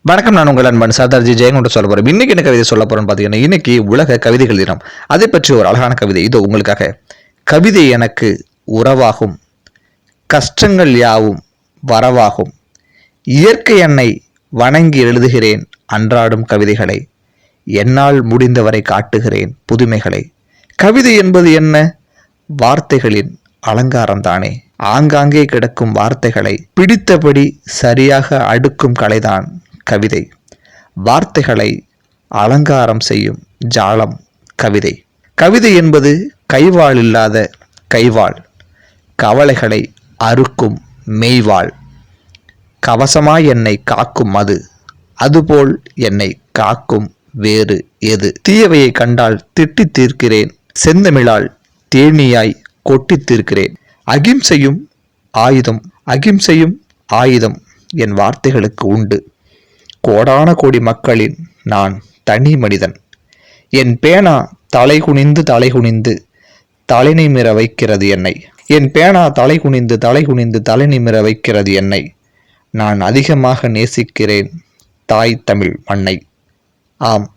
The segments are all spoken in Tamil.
வணக்கம். நான் உங்கள் அன்பன் சர்தார்ஜி ஜெயங்கொண்ட சொல்ல போகிறேன். இன்னைக்கு என்ன கவிதை சொல்ல போகிறேன்னு பார்த்தீங்கன்னா, இன்னைக்கு உலக கவிதைகள் தினம். அதை பற்றி ஒரு அழகான கவிதை இதோ உங்களுக்காக. கவிதை எனக்கு உறவாகும், கஷ்டங்கள் யாவும் வரவாகும், இயற்கை என்னை வணங்கி எழுதுகிறேன் அன்றாடும் கவிதைகளை, என்னால் முடிந்தவரை காட்டுகிறேன் புதுமைகளை. கவிதை என்பது என்ன? வார்த்தைகளின் அலங்காரம்தானே. ஆங்காங்கே கிடக்கும் வார்த்தைகளை பிடித்தபடி சரியாக அடுக்கும் கலைதான் கவிதை. வார்த்தைகளை அலங்காரம் செய்யும் ஜாலம் கவிதை. கவிதை என்பது கைவாள் இல்லாத கைவாள், கவலைகளை அறுக்கும் மெய்வாள். கவசமாய் என்னை காக்கும் அது, அதுபோல் என்னை காக்கும் வேறு எது? தீயவையை கண்டால் திட்டி தீர்க்கிறேன், செந்தமிழால் தேனியாய் கொட்டி தீர்க்கிறேன். அகிம்சையும் ஆயுதம் என் வார்த்தைகளுக்கு உண்டு. கோடான கோடி மக்களின் நான் தனி மனிதன். என் பேனா தலைகுனிந்து தலை நிமிர வைக்கிறது என்னை. என் பேனா தலைகுனிந்து தலை நிமிர வைக்கிறது என்னை. நான் அதிகமாக நேசிக்கிறேன் தாய் தமிழ் மண்ணை. ஆம்,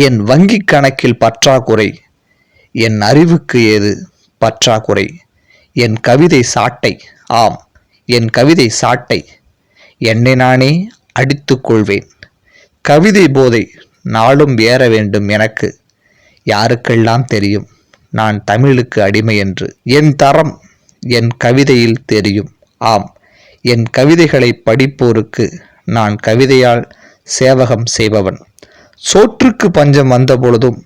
என் வங்கி கணக்கில் பற்றாக்குறை, என் அறிவுக்கு ஏது பற்றாக்குறை. என் கவிதை சாட்டை, ஆம் என் கவிதை சாட்டை. என்னை நானே அடித்துக் கொள்வேன். கவிதை போதை நாளும் ஏற வேண்டும் எனக்கு. யாருக்கெல்லாம் தெரியும் நான் தமிழுக்கு அடிமை என்று. என் தரம் என் கவிதையில் தெரியும். ஆம், என் கவிதைகளை படிப்போருக்கு நான் கவிதையால் சேவகம் செய்பவன். சோற்றுக்கு பஞ்சம் வந்த பொழுதும்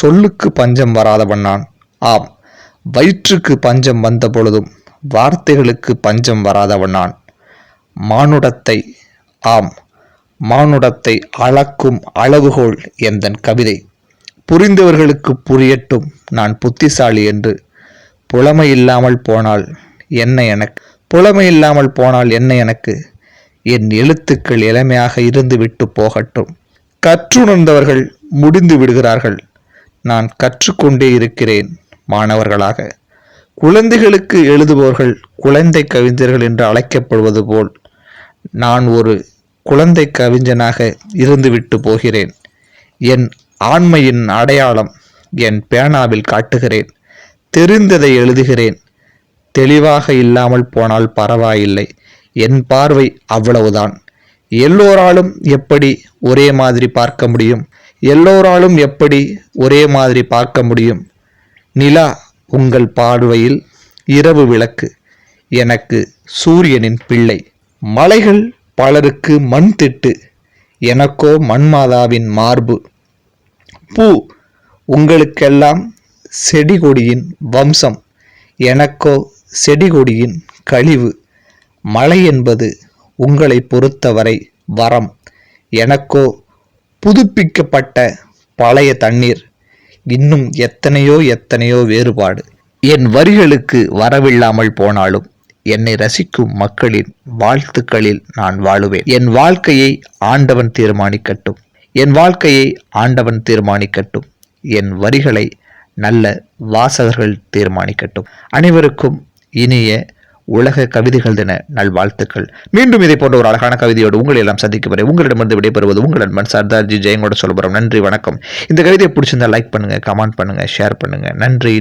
சொல்லுக்கு பஞ்சம் வராதவன் நான். ஆம், வயிற்றுக்கு பஞ்சம் வந்த பொழுதும் வார்த்தைகளுக்கு பஞ்சம் வராதவன் நான். மானுடத்தை அளக்கும் அளவுகோல் எந்தன் கவிதை. புரிந்தவர்களுக்கு புரியட்டும் நான் புத்திசாலி என்று. புலமை இல்லாமல் போனால் என்ன எனக்கு. என் எழுத்துக்கள் இளமையாக இருந்து விட்டு போகட்டும். கற்றுணர்ந்தவர்கள் முடிந்து விடுகிறார்கள், நான் கற்றுக்கொண்டே இருக்கிறேன் மாணவர்களாக. குழந்தைகளுக்கு எழுதுபவர்கள் குழந்தை கவிஞர்கள் என்று அழைக்கப்படுவது போல் நான் ஒரு குழந்தை கவிஞனாக இருந்துவிட்டு போகிறேன். என் ஆண்மையின் அடையாளம் என் பேனாவில் காட்டுகிறேன். தெரிந்ததை எழுதுகிறேன். தெளிவாக இல்லாமல் போனால் பரவாயில்லை, என் பார்வை அவ்வளவுதான். எல்லோராலும் எப்படி ஒரே மாதிரி பார்க்க முடியும்? நிலா உங்கள் பார்வையில் இரவு விளக்கு, எனக்கு சூரியனின் பிள்ளை. மலைகள் பலருக்கு மண் திட்டு, எனக்கோ மண்மாதாவின் மார்பு. பூ உங்களுக்கெல்லாம் செடி கொடியின் வம்சம், எனக்கோ செடி கொடியின் கழிவு. மழை என்பது உங்களை பொறுத்தவரை வரம், எனக்கோ புதுப்பிக்கப்பட்ட பழைய தண்ணீர். இன்னும் எத்தனையோ வேறுபாடு. என் வரிகளுக்கு வரவில்லாமல் போனாலும் என்னை ரசிக்கும் மக்களின் வாழ்த்துக்களில் நான் வாழுவேன். என் வாழ்க்கையை ஆண்டவன் தீர்மானிக்கட்டும். என் வரிகளை நல்ல வாசகர்கள் தீர்மானிக்கட்டும். அனைவருக்கும் இனிய உலக கவிதைகள் தின நல்வாழ்த்துக்கள். மீண்டும் இதை போன்ற ஒரு அழகான கவிதையோடு உங்களை எல்லாம் சந்திக்கும் வரை உங்களிடமிருந்து விடைபெறுவது உங்கள் அன்பன் சர்தார்ஜி ஜெயங்கொண்ட சொல்ல. நன்றி, வணக்கம். இந்த கவிதையை பிடிச்சிருந்தா லைக் பண்ணுங்க, கமெண்ட் பண்ணுங்க, ஷேர் பண்ணுங்க. நன்றி.